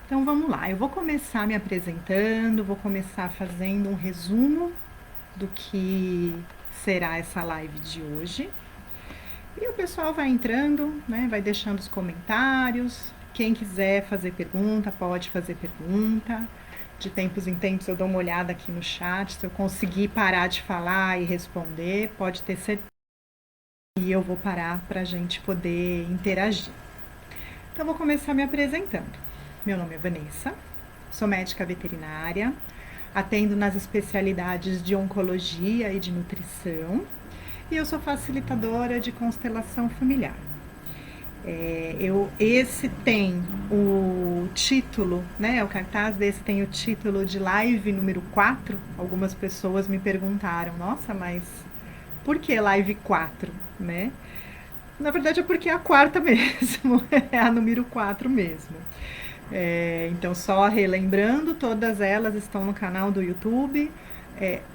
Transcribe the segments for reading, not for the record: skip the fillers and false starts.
Então vamos lá, eu vou começar me apresentando, vou começar fazendo um resumo do que será essa live de hoje. E o pessoal vai entrando, né, vai deixando os comentários. Quem quiser fazer pergunta, pode fazer pergunta. De tempos em tempos eu dou uma olhada aqui no chat, se eu conseguir parar de falar e responder, pode ter certeza que eu vou parar para a gente poder interagir. Então eu vou começar me apresentando. Meu nome é Vanessa, sou médica veterinária, atendo nas especialidades de oncologia e de nutrição e eu sou facilitadora de constelação familiar. Esse tem o título, né? O cartaz desse tem o título de live número 4. Algumas pessoas me perguntaram, nossa, mas por que live 4, né? Na verdade é porque é a quarta mesmo, é a número 4 mesmo. Então, só relembrando, todas elas estão no canal do YouTube.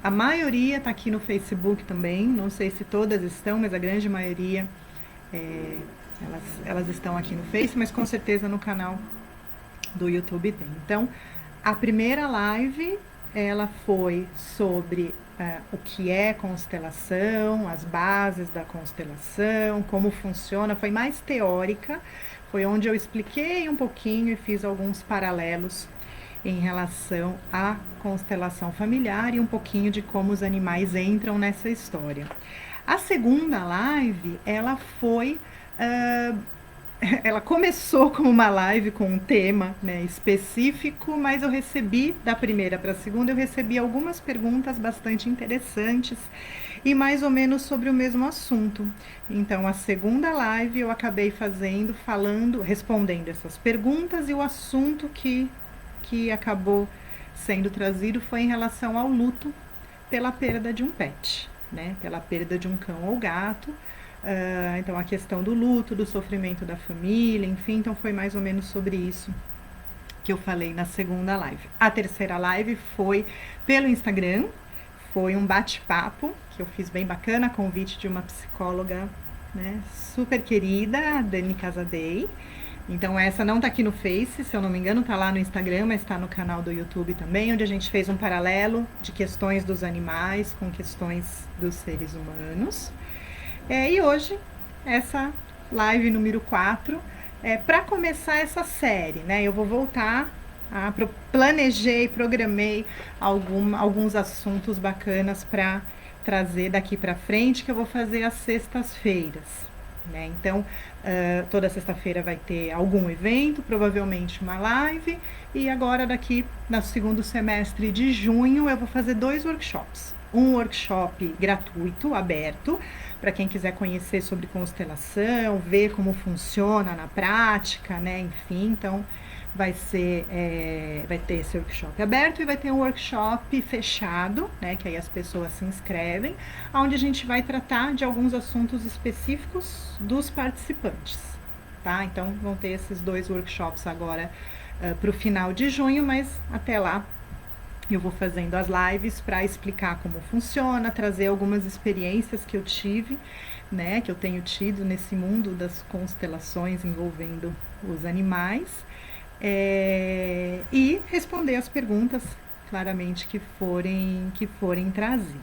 A maioria está aqui no Facebook também. Não sei se todas estão, mas a grande maioria elas estão aqui no Face, mas com certeza no canal do YouTube tem. Então, a primeira live ela foi sobre o que é constelação, as bases da constelação, como funciona, foi mais teórica, foi onde eu expliquei um pouquinho e fiz alguns paralelos em relação à constelação familiar e um pouquinho de como os animais entram nessa história. A segunda live, ela foi ela começou como uma live com um tema, né, específico, mas eu recebi, da primeira para a segunda, eu recebi algumas perguntas bastante interessantes e mais ou menos sobre o mesmo assunto. Então, a segunda live eu acabei respondendo essas perguntas, e o assunto que acabou sendo trazido foi em relação ao luto pela perda de um pet, né, pela perda de um cão ou gato. Então, a questão do luto, do sofrimento da família, enfim, então foi mais ou menos sobre isso que eu falei na segunda live. A terceira live foi pelo Instagram, foi um bate-papo que eu fiz bem bacana, convite de uma psicóloga, né, super querida, Dani Casadei. Então essa não tá aqui no Face, se eu não me engano, tá lá no Instagram, mas tá no canal do YouTube também, onde a gente fez um paralelo de questões dos animais com questões dos seres humanos. E hoje, essa live número 4, para começar essa série, né? Eu vou voltar, planejei, programei alguns assuntos bacanas para trazer daqui para frente, que eu vou fazer às sextas-feiras. Né? Então, toda sexta-feira vai ter algum evento, provavelmente uma live, e agora daqui no segundo semestre de junho eu vou fazer 2 workshops. Um workshop gratuito, aberto, para quem quiser conhecer sobre constelação, ver como funciona na prática, né? Enfim, então vai ter esse workshop aberto e vai ter um workshop fechado, né? Que aí as pessoas se inscrevem, onde a gente vai tratar de alguns assuntos específicos dos participantes, tá? Então vão ter esses 2 workshops agora para o final de junho, mas até lá eu vou fazendo as lives para explicar como funciona, trazer algumas experiências que eu tive, né, que eu tenho tido nesse mundo das constelações envolvendo os animais, e responder as perguntas claramente que forem trazidas.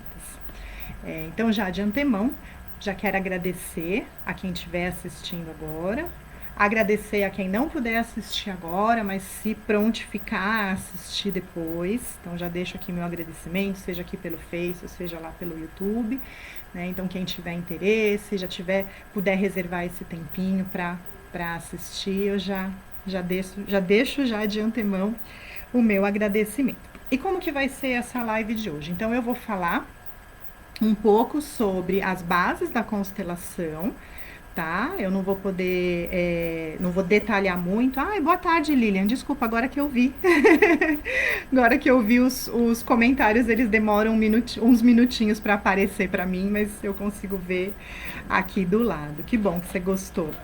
Então, já de antemão, já quero agradecer a quem estiver assistindo agora, agradecer a quem não puder assistir agora, mas se prontificar a assistir depois. Então já deixo aqui meu agradecimento, seja aqui pelo Face, ou seja lá pelo YouTube. Né? Então quem tiver interesse, puder reservar esse tempinho para assistir, eu já deixo de antemão o meu agradecimento. E como que vai ser essa live de hoje? Então eu vou falar um pouco sobre as bases da constelação, tá? Eu não vou poder, não vou detalhar muito. Ai, boa tarde, Lilian. Desculpa, agora que eu vi. Agora que eu vi os comentários, eles demoram uns minutinhos para aparecer para mim, mas eu consigo ver aqui do lado. Que bom que você gostou.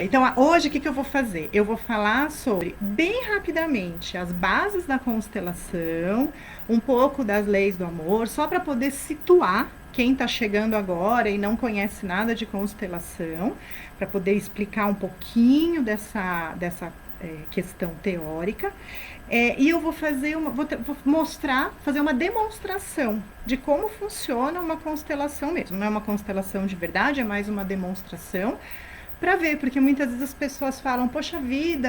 Então, hoje o que eu vou fazer? Eu vou falar sobre, bem rapidamente, as bases da constelação, um pouco das leis do amor, só para poder situar quem está chegando agora e não conhece nada de constelação, para poder explicar um pouquinho dessa questão teórica. E eu vou vou mostrar, fazer uma demonstração de como funciona uma constelação mesmo. Não é uma constelação de verdade, é mais uma demonstração para ver, porque muitas vezes as pessoas falam, poxa vida,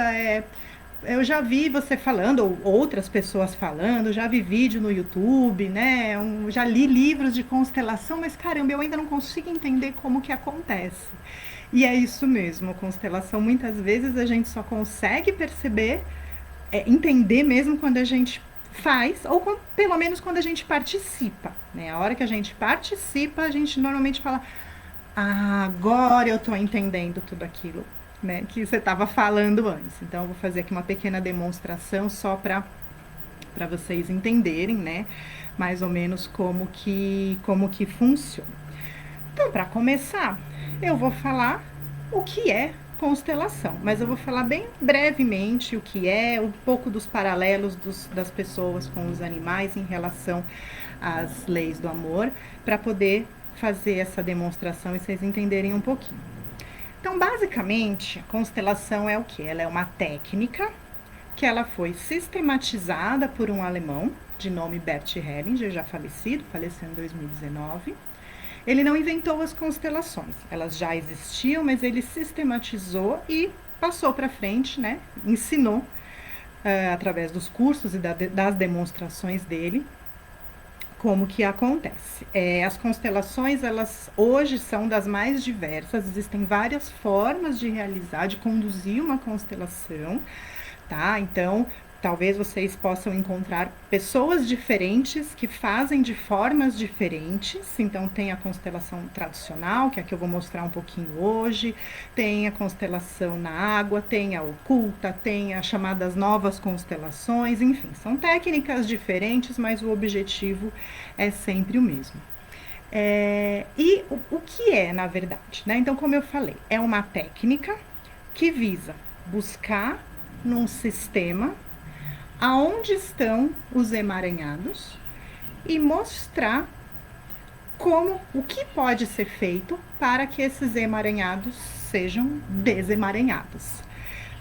eu já vi você falando, ou outras pessoas falando, já vi vídeo no YouTube, né? Já li livros de constelação, mas caramba, eu ainda não consigo entender como que acontece. E é isso mesmo, constelação, muitas vezes a gente só consegue perceber, entender mesmo quando a gente faz, ou pelo menos quando a gente participa, né? A hora que a gente participa, a gente normalmente fala, ah, agora eu estou entendendo tudo aquilo, né, que você estava falando antes. Então, eu vou fazer aqui uma pequena demonstração só para vocês entenderem, né, mais ou menos como que funciona. Então, para começar, eu vou falar o que é constelação, mas eu vou falar bem brevemente o que é, um pouco dos paralelos das pessoas com os animais em relação às leis do amor, para poder fazer essa demonstração e vocês entenderem um pouquinho. Então, basicamente, a constelação é o que? Ela é uma técnica que ela foi sistematizada por um alemão de nome Bert Hellinger, já falecido, faleceu em 2019. Ele não inventou as constelações, elas já existiam, mas ele sistematizou e passou para frente, né? Ensinou através dos cursos e das demonstrações dele como que acontece. As constelações, elas hoje são das mais diversas, existem várias formas de realizar, de conduzir uma constelação, tá? Então, talvez vocês possam encontrar pessoas diferentes que fazem de formas diferentes. Então, tem a constelação tradicional, que é a que eu vou mostrar um pouquinho hoje, tem a constelação na água, tem a oculta, tem as chamadas novas constelações, enfim, são técnicas diferentes, mas o objetivo é sempre o mesmo. E o que é, na verdade, né? Então, como eu falei, é uma técnica que visa buscar num sistema aonde estão os emaranhados e mostrar o que pode ser feito para que esses emaranhados sejam desemaranhados,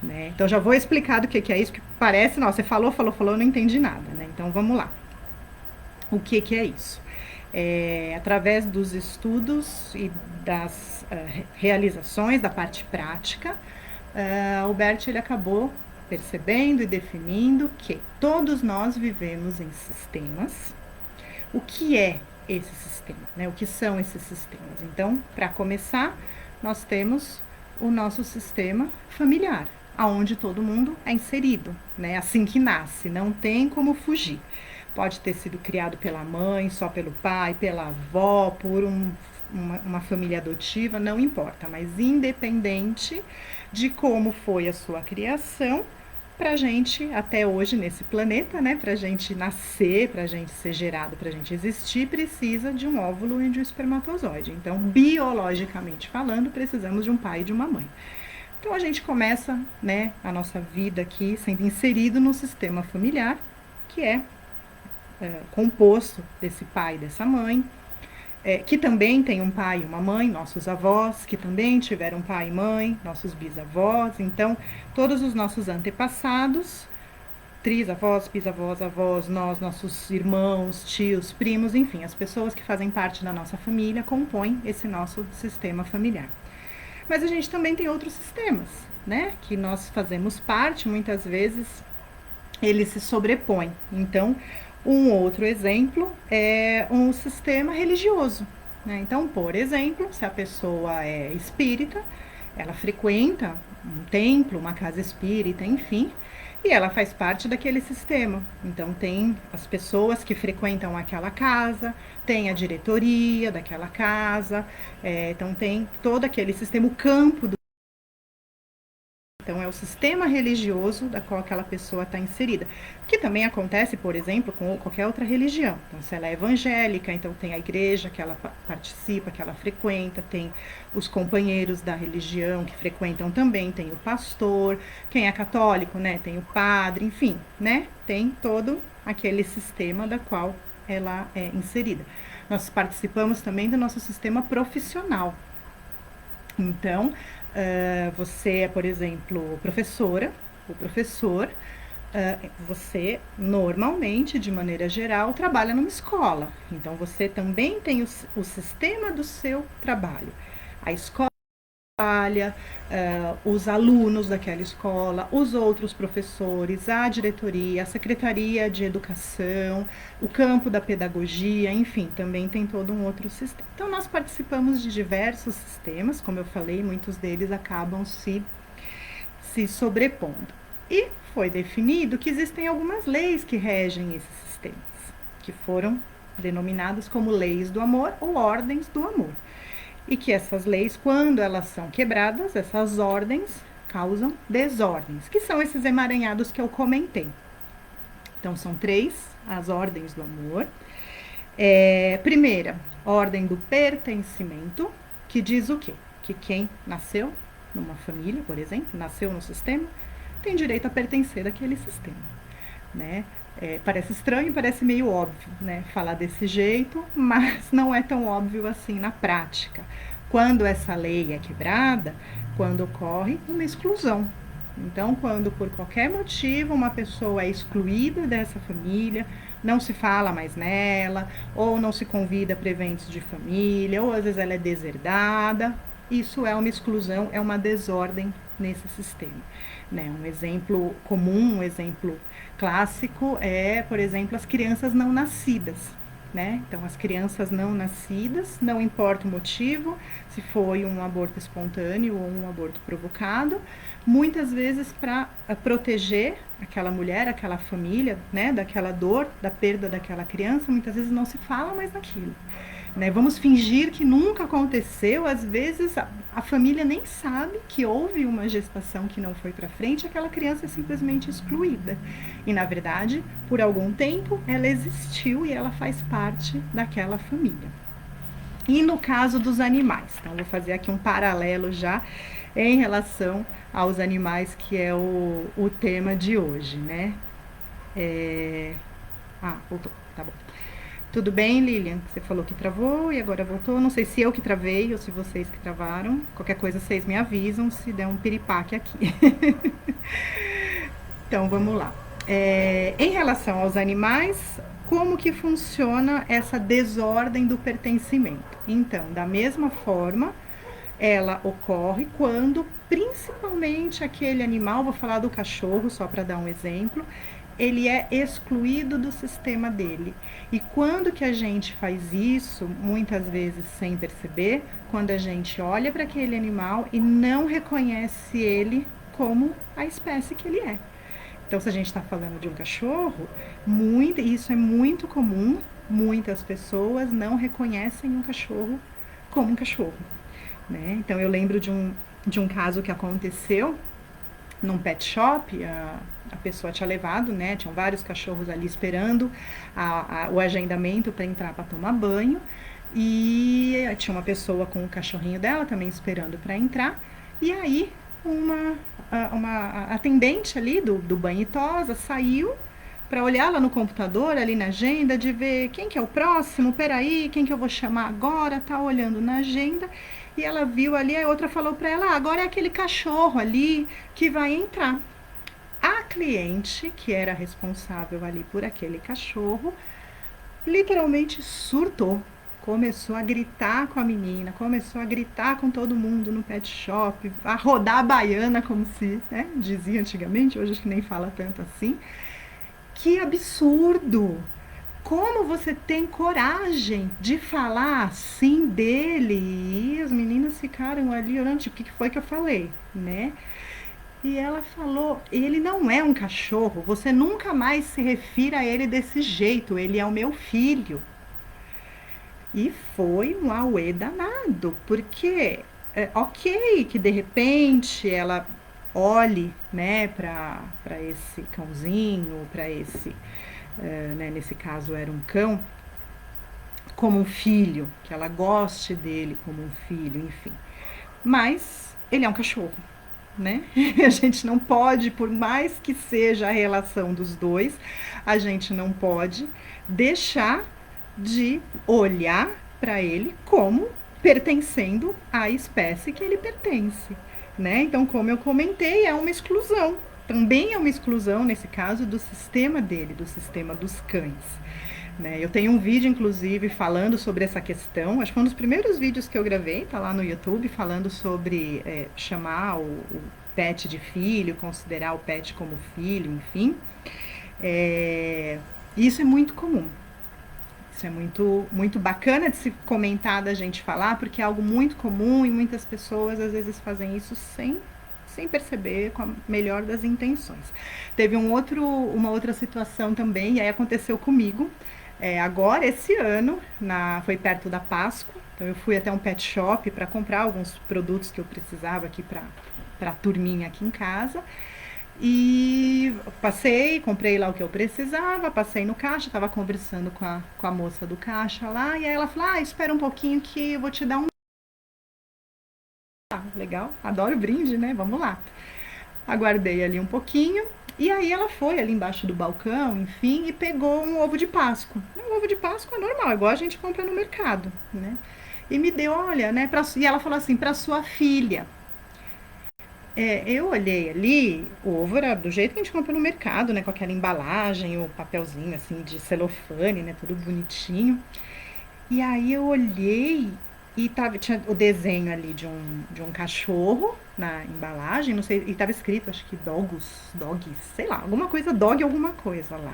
né? Então já vou explicar do que é isso, que parece, nossa, você falou, eu não entendi nada, né? Então vamos lá. O que é isso? Através dos estudos e das realizações da parte prática, o Bert ele acabou percebendo e definindo que todos nós vivemos em sistemas. O que é esse sistema, né? O que são esses sistemas? Então, para começar, nós temos o nosso sistema familiar, aonde todo mundo é inserido, né? Assim que nasce, não tem como fugir. Pode ter sido criado pela mãe, só pelo pai, pela avó, por uma família adotiva, não importa, mas independente de como foi a sua criação, pra gente, até hoje nesse planeta, né, pra gente nascer, pra gente ser gerado, pra gente existir, precisa de um óvulo e de um espermatozoide. Então, biologicamente falando, precisamos de um pai e de uma mãe. Então, a gente começa, né, a nossa vida aqui sendo inserido no sistema familiar, que é composto desse pai e dessa mãe, que também tem um pai e uma mãe, nossos avós, que também tiveram pai e mãe, nossos bisavós. Então, todos os nossos antepassados, trisavós, bisavós, avós, nossos irmãos, tios, primos, enfim, as pessoas que fazem parte da nossa família compõem esse nosso sistema familiar. Mas a gente também tem outros sistemas, né, que nós fazemos parte, muitas vezes eles se sobrepõem. Então, um outro exemplo é um sistema religioso, né? Então, por exemplo, se a pessoa é espírita, ela frequenta um templo, uma casa espírita, enfim, e ela faz parte daquele sistema. Então, tem as pessoas que frequentam aquela casa, tem a diretoria daquela casa, então tem todo aquele sistema, o campo do Então, é o sistema religioso da qual aquela pessoa está inserida. Que também acontece, por exemplo, com qualquer outra religião. Então, se ela é evangélica, então tem a igreja que ela participa, que ela frequenta, tem os companheiros da religião que frequentam também, tem o pastor, quem é católico, né, tem o padre, enfim, né, tem todo aquele sistema da qual ela é inserida. Nós participamos também do nosso sistema profissional. Então, você é, por exemplo, professora, ou professor, você normalmente, de maneira geral, trabalha numa escola. Então, você também tem o sistema do seu trabalho. A escola trabalha, os alunos daquela escola, os outros professores, a diretoria, a secretaria de educação, o campo da pedagogia, enfim, também tem todo um outro sistema. Então, nós participamos de diversos sistemas, como eu falei, muitos deles acabam se sobrepondo. E foi definido que existem algumas leis que regem esses sistemas, que foram denominadas como leis do amor ou ordens do amor. E que essas leis, quando elas são quebradas, essas ordens causam desordens, que são esses emaranhados que eu comentei. Então, são 3 as ordens do amor. Primeira, ordem do pertencimento, que diz o quê? Que quem nasceu numa família, por exemplo, nasceu no sistema, tem direito a pertencer àquele sistema, né? Parece estranho, parece meio óbvio, né, falar desse jeito, mas não é tão óbvio assim na prática. Quando essa lei é quebrada, quando ocorre uma exclusão. Então, quando por qualquer motivo uma pessoa é excluída dessa família, não se fala mais nela, ou não se convida para eventos de família, ou às vezes ela é deserdada, isso é uma exclusão, é uma desordem nesse sistema. Né? Um exemplo comum, um exemplo clássico é, por exemplo, as crianças não nascidas. Né? Então, as crianças não nascidas, não importa o motivo, se foi um aborto espontâneo ou um aborto provocado, muitas vezes para proteger aquela mulher, aquela família, né, daquela dor, da perda daquela criança, muitas vezes não se fala mais naquilo. Né? Vamos fingir que nunca aconteceu, às vezes a família nem sabe que houve uma gestação que não foi para frente, aquela criança é simplesmente excluída. E na verdade, por algum tempo, ela existiu e ela faz parte daquela família. E no caso dos animais, então vou fazer aqui um paralelo já em relação aos animais, que é o tema de hoje, né? Voltou, tá bom. Tudo bem, Lilian? Você falou que travou e agora voltou. Não sei se eu que travei ou se vocês que travaram. Qualquer coisa vocês me avisam se der um piripaque aqui. Então, vamos lá. Em relação aos animais, como que funciona essa desordem do pertencimento? Então, da mesma forma, ela ocorre quando, principalmente aquele animal, vou falar do cachorro só para dar um exemplo, ele é excluído do sistema dele. E quando que a gente faz isso, muitas vezes sem perceber, quando a gente olha para aquele animal e não reconhece ele como a espécie que ele é. Então, se a gente está falando de um cachorro, isso é muito comum, muitas pessoas não reconhecem um cachorro como um cachorro. Né? Então, eu lembro de um caso que aconteceu num pet shop. A pessoa tinha levado, né? Tinham vários cachorros ali esperando o agendamento para entrar para tomar banho. E tinha uma pessoa com o cachorrinho dela também esperando para entrar. E aí, uma atendente ali do banho e tosa saiu para olhar lá no computador, ali na agenda, de ver quem que é o próximo, peraí, quem que eu vou chamar agora, tá olhando na agenda. E ela viu ali, a outra falou para ela, agora é aquele cachorro ali que vai entrar. A cliente, que era responsável ali por aquele cachorro, literalmente surtou. Começou a gritar com a menina, começou a gritar com todo mundo no pet shop, a rodar a baiana, como se, né, dizia antigamente, hoje acho que nem fala tanto assim. Que absurdo! Como você tem coragem de falar assim dele? E as meninas ficaram ali olhando, tipo, o que foi que eu falei, né? E ela falou, ele não é um cachorro, você nunca mais se refira a ele desse jeito, ele é o meu filho. E foi um auê danado, porque ok que de repente ela olhe, né, para esse cãozinho, para esse, né, nesse caso era um cão, como um filho, que ela goste dele como um filho, enfim. Mas ele é um cachorro, né? A gente não pode, por mais que seja a relação dos dois, a gente não pode deixar de olhar para ele como pertencendo à espécie que ele pertence, né? Então, como eu comentei, é uma exclusão. Também é uma exclusão, nesse caso, do sistema dele, do sistema dos cães. Né? Eu tenho um vídeo, inclusive, falando sobre essa questão. Acho que foi um dos primeiros vídeos que eu gravei, tá lá no YouTube, falando sobre chamar o pet de filho, considerar o pet como filho, enfim. Isso é muito comum. Isso é muito bacana de se comentar, da gente falar, porque é algo muito comum e muitas pessoas às vezes fazem isso sem perceber, com a melhor das intenções. Teve uma outra situação também, e aí aconteceu comigo, agora, esse ano, foi perto da Páscoa, então eu fui até um pet shop para comprar alguns produtos que eu precisava aqui para a turminha aqui em casa. E comprei lá o que eu precisava, passei no caixa, estava conversando com a moça do caixa lá, e aí ela falou, espera um pouquinho que eu vou te dar um... legal, adoro brinde, né? Vamos lá. Aguardei ali um pouquinho, e aí ela foi ali embaixo do balcão, enfim, e pegou um ovo de Páscoa. Um ovo de Páscoa é normal, igual a gente compra no mercado, né? E me deu, olha, né? E ela falou assim, para sua filha. Eu olhei ali, o ovo era do jeito que a gente compra no mercado, né? Com aquela embalagem, o papelzinho assim de celofane, né? Tudo bonitinho. E aí eu olhei e tinha o desenho ali de um cachorro na embalagem, não sei, e tava escrito, acho que dogs, sei lá, alguma coisa, dog alguma coisa lá.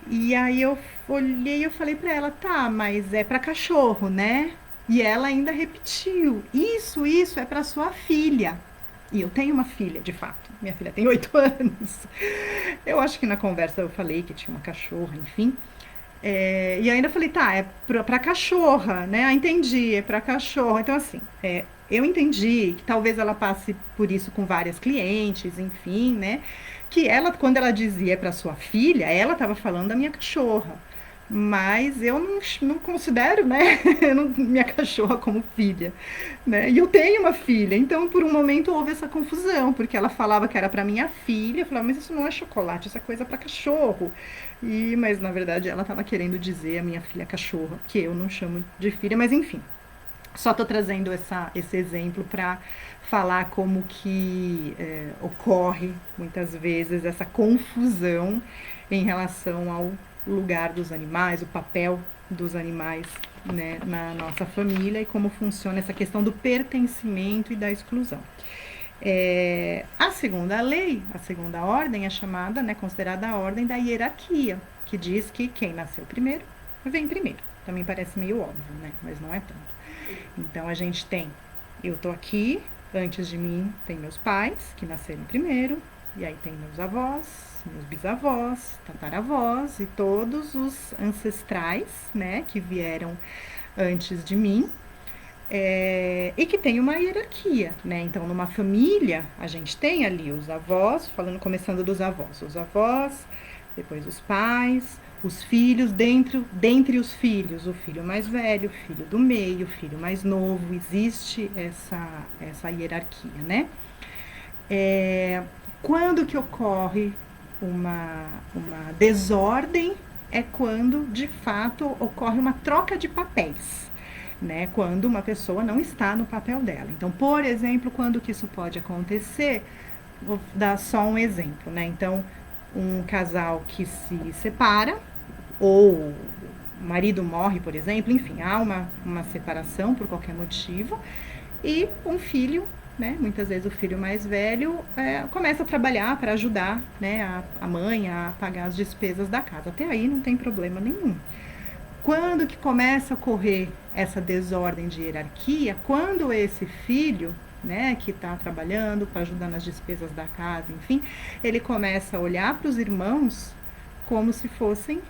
E aí eu olhei e eu falei pra ela, tá, mas é pra cachorro, né? E ela ainda repetiu, isso é pra sua filha. E eu tenho uma filha, de fato. Minha filha tem 8 anos. Eu acho que na conversa eu falei que tinha uma cachorra, enfim. E ainda falei, tá, é pra cachorra, né? Ah, entendi, é pra cachorra. Então, assim, eu entendi que talvez ela passe por isso com várias clientes, enfim, né? Que ela, quando ela dizia pra sua filha, ela estava falando da minha cachorra. Mas eu não considero, né, minha cachorra como filha, né? E eu tenho uma filha, então por um momento houve essa confusão, porque ela falava que era para minha filha, eu falava, mas isso não é chocolate, isso é coisa para cachorro. Mas na verdade ela estava querendo dizer a minha filha cachorra, que eu não chamo de filha, mas enfim. Só estou trazendo esse exemplo para falar como que ocorre muitas vezes essa confusão em relação ao lugar dos animais, o papel dos animais, né, na nossa família e como funciona essa questão do pertencimento e da exclusão. A segunda lei, a segunda ordem é chamada, né, considerada a ordem da hierarquia, que diz que quem nasceu primeiro vem primeiro. Também parece meio óbvio, né, mas não é tanto. Então a gente tem, eu tô aqui, antes de mim tem meus pais, que nasceram primeiro, e aí tem meus avós, meus bisavós, tataravós e todos os ancestrais, né, que vieram antes de mim, e que tem uma hierarquia, né? Então, numa família, a gente tem ali os avós, começando dos avós, os avós, depois os pais, os filhos, dentre os filhos, o filho mais velho, o filho do meio, o filho mais novo, existe essa hierarquia, né? Quando que ocorre uma desordem é quando, de fato, ocorre uma troca de papéis, né? Quando uma pessoa não está no papel dela. Então, por exemplo, quando que isso pode acontecer? Vou dar só um exemplo, né? Então, um casal que se separa, ou o marido morre, por exemplo, enfim, há uma separação por qualquer motivo, e um filho, né, muitas vezes o filho mais velho começa a trabalhar para ajudar, né, a mãe a pagar as despesas da casa. Até aí não tem problema nenhum. Quando que começa a ocorrer essa desordem de hierarquia? Quando esse filho, né, que está trabalhando para ajudar nas despesas da casa, enfim, ele começa a olhar para os irmãos como se fossem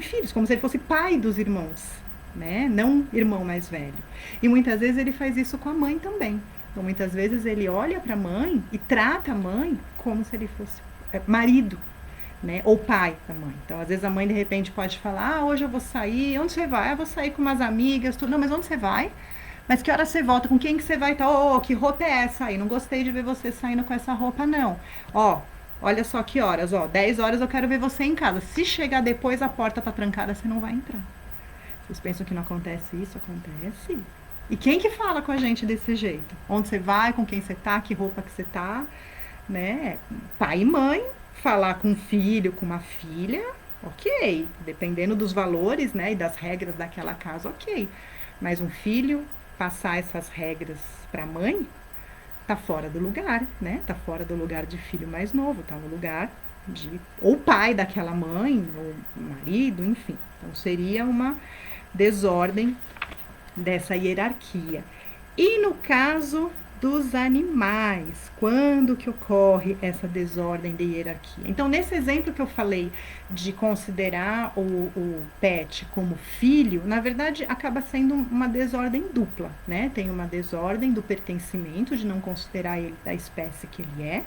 filhos, como se ele fosse pai dos irmãos, né? Não irmão mais velho. E muitas vezes ele faz isso com a mãe também. Então, muitas vezes ele olha para a mãe e trata a mãe como se ele fosse marido, né? Ou pai da mãe. Então, às vezes a mãe de repente pode falar: ah, hoje eu vou sair. Onde você vai? Eu vou sair com umas amigas, tudo. Não, mas onde você vai? Mas que hora você volta? Com quem que você vai? Tá? Oh, que roupa é essa aí? Não gostei de ver você saindo com essa roupa, não. Ó, olha só que horas, ó. 10 horas eu quero ver você em casa. Se chegar depois, a porta tá trancada, você não vai entrar. Vocês pensam que não acontece isso? Acontece. E quem que fala com a gente desse jeito? Onde você vai, com quem você tá, que roupa que você tá, né? Pai e mãe, falar com um filho, com uma filha, ok. Dependendo dos valores, né, e das regras daquela casa, ok. Mas um filho passar essas regras para a mãe, tá fora do lugar, né? Tá fora do lugar de filho mais novo, tá no lugar de ou pai daquela mãe, ou marido, enfim. Então seria uma desordem dessa hierarquia. E no caso dos animais, quando que ocorre essa desordem de hierarquia? Então, nesse exemplo que eu falei de considerar o pet como filho, na verdade acaba sendo uma desordem dupla, né? Tem uma desordem do pertencimento, de não considerar ele da espécie que ele é,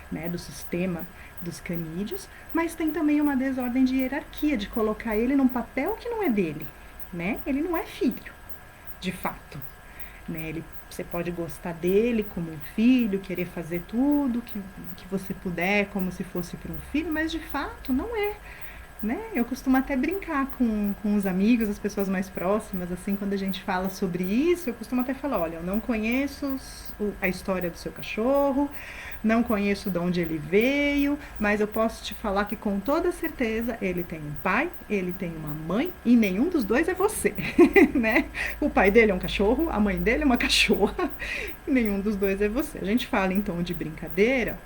né? Do sistema dos canídeos, mas tem também uma desordem de hierarquia, de colocar ele num papel que não é dele, né? Ele não é filho, de fato, né? Você pode gostar dele como um filho, querer fazer tudo que você puder como se fosse para um filho, mas de fato não é, né? Eu costumo até brincar com os amigos, as pessoas mais próximas, assim, quando a gente fala sobre isso, eu costumo até falar: olha, eu não conheço a história do seu cachorro, não conheço de onde ele veio, mas eu posso te falar que com toda certeza ele tem um pai, ele tem uma mãe e nenhum dos dois é você, né? O pai dele é um cachorro, a mãe dele é uma cachorra, nenhum dos dois é você. A gente fala em tom de brincadeira,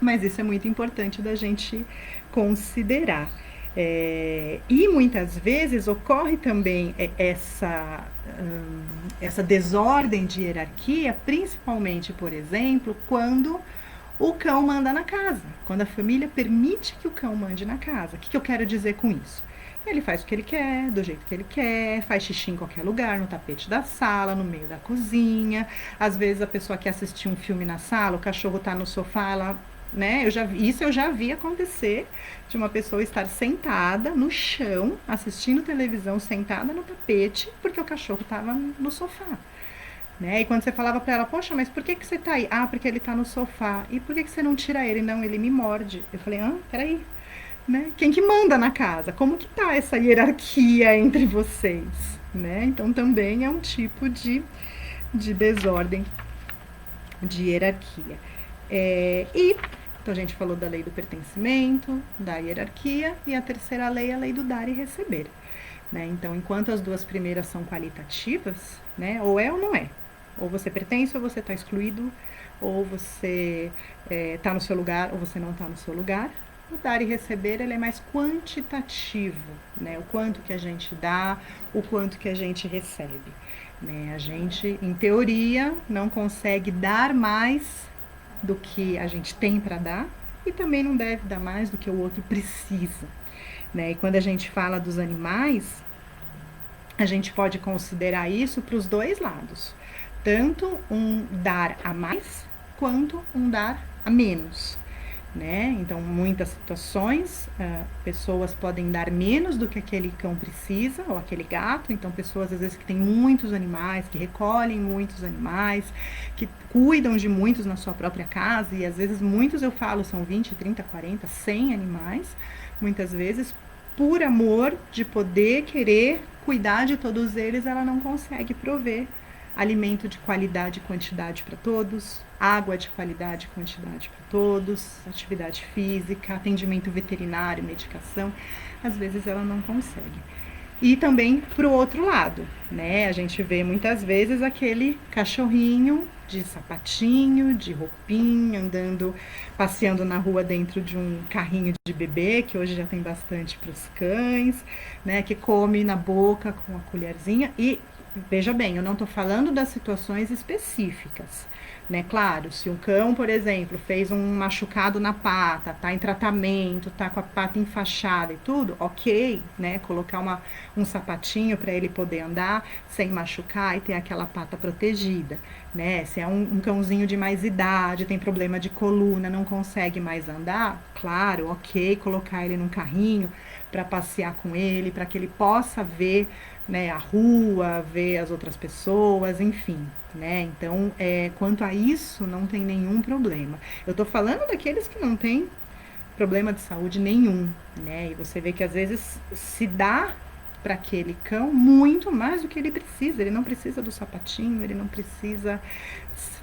mas isso é muito importante da gente considerar. E muitas vezes ocorre também essa desordem de hierarquia, principalmente, por exemplo, quando o cão manda na casa, quando a família permite que o cão mande na casa. O que eu quero dizer com isso? Ele faz o que ele quer, do jeito que ele quer, faz xixi em qualquer lugar, no tapete da sala, no meio da cozinha. Às vezes a pessoa quer assistir um filme na sala, o cachorro tá no sofá, ela, né? Isso eu já vi acontecer, de uma pessoa estar sentada no chão, assistindo televisão, sentada no tapete, porque o cachorro estava no sofá. Né? E quando você falava para ela: poxa, mas por que você tá aí? Ah, porque ele tá no sofá. E por que você não tira ele? Não, ele me morde. Eu falei: ah, peraí. Né? Quem que manda na casa? Como que tá essa hierarquia entre vocês? Né? Então também é um tipo de desordem de hierarquia. Então a gente falou da lei do pertencimento, da hierarquia, e a terceira lei é a lei do dar e receber. Né? Então, enquanto as duas primeiras são qualitativas, né? Ou é ou não é. Ou você pertence ou você está excluído, ou você está no seu lugar ou você não está no seu lugar. O dar e receber, ele é mais quantitativo, né? O quanto que a gente dá, o quanto que a gente recebe. Né? A gente, em teoria, não consegue dar mais do que a gente tem para dar, e também não deve dar mais do que o outro precisa. Né? E quando a gente fala dos animais, a gente pode considerar isso para os dois lados. Tanto um dar a mais, quanto um dar a menos. Né? Então, muitas situações, pessoas podem dar menos do que aquele cão precisa, ou aquele gato. Então, pessoas às vezes que têm muitos animais, que recolhem muitos animais, que cuidam de muitos na sua própria casa, e às vezes muitos, eu falo, são 20, 30, 40, 100 animais, muitas vezes, por amor de poder querer cuidar de todos eles, ela não consegue prover alimento de qualidade e quantidade para todos, água de qualidade e quantidade para todos, atividade física, atendimento veterinário, medicação. Às vezes ela não consegue. E também para o outro lado, né? A gente vê muitas vezes aquele cachorrinho de sapatinho, de roupinha, andando, passeando na rua dentro de um carrinho de bebê, que hoje já tem bastante para os cães, né? Que come na boca com a colherzinha. E veja bem, eu não estou falando das situações específicas, né? Claro, se um cão, por exemplo, fez um machucado na pata, está em tratamento, está com a pata enfaixada e tudo, ok, né? Colocar um sapatinho para ele poder andar sem machucar e ter aquela pata protegida, né? Se é um cãozinho de mais idade, tem problema de coluna, não consegue mais andar, claro, ok, colocar ele num carrinho para passear com ele, para que ele possa ver, né, a rua, ver as outras pessoas, enfim, né? Então, quanto a isso, não tem nenhum problema. Eu tô falando daqueles que não têm problema de saúde nenhum, né? E você vê que às vezes se dá para aquele cão muito mais do que ele precisa. Ele não precisa do sapatinho, ele não precisa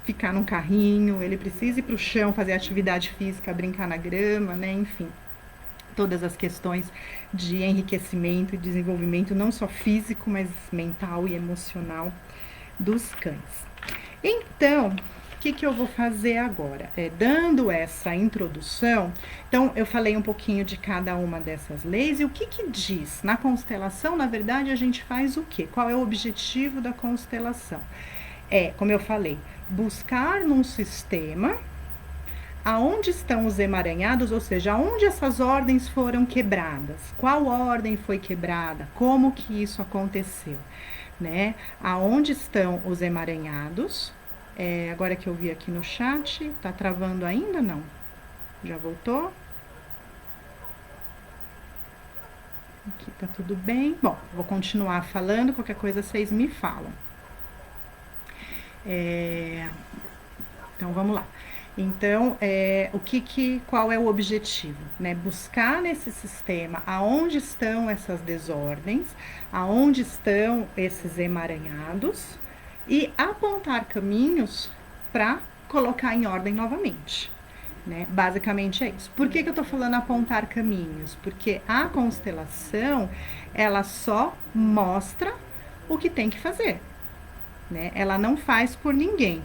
ficar num carrinho, ele precisa ir para o chão fazer atividade física, brincar na grama, né? Enfim, todas as questões de enriquecimento e desenvolvimento, não só físico, mas mental e emocional dos cães. Então, o que eu vou fazer agora? Dando essa introdução, então eu falei um pouquinho de cada uma dessas leis e o que diz? Na constelação, na verdade, a gente faz o quê? Qual é o objetivo da constelação? Como eu falei, buscar num sistema aonde estão os emaranhados, ou seja, aonde essas ordens foram quebradas, qual ordem foi quebrada, como que isso aconteceu, né? Aonde estão os emaranhados? Agora que eu vi aqui no chat, tá travando ainda? Não? Já voltou? Aqui tá tudo bem. Bom, vou continuar falando, qualquer coisa vocês me falam. Então, vamos lá. Então, qual é o objetivo? Né? Buscar nesse sistema aonde estão essas desordens, aonde estão esses emaranhados e apontar caminhos para colocar em ordem novamente. Né? Basicamente é isso. Por que eu estou falando apontar caminhos? Porque a constelação, ela só mostra o que tem que fazer. Né? Ela não faz por ninguém.